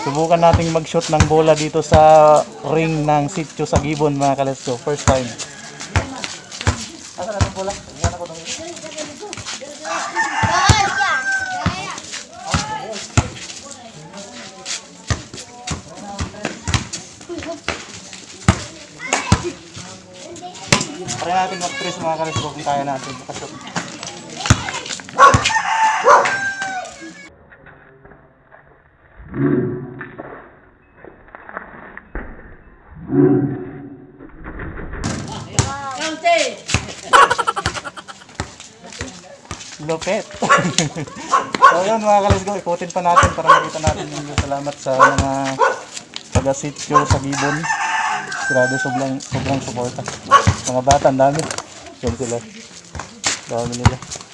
Subukan nating mag-shoot ng bola dito sa ring ng sitio sa Gibbon mga ka-let's go. First time. Asa na bola? Asa ko dong. Try natin mag-press mga ka-let's go kung kaya natin makashoot. Lupit. So yun mga ka-let's go, ikutin pa natin para makita natin yung salamat sa mga taga-sitio sa Gibbon. Grabe, sobrang suporta. Mga bata, ang dami. Yan sila. Dami nila.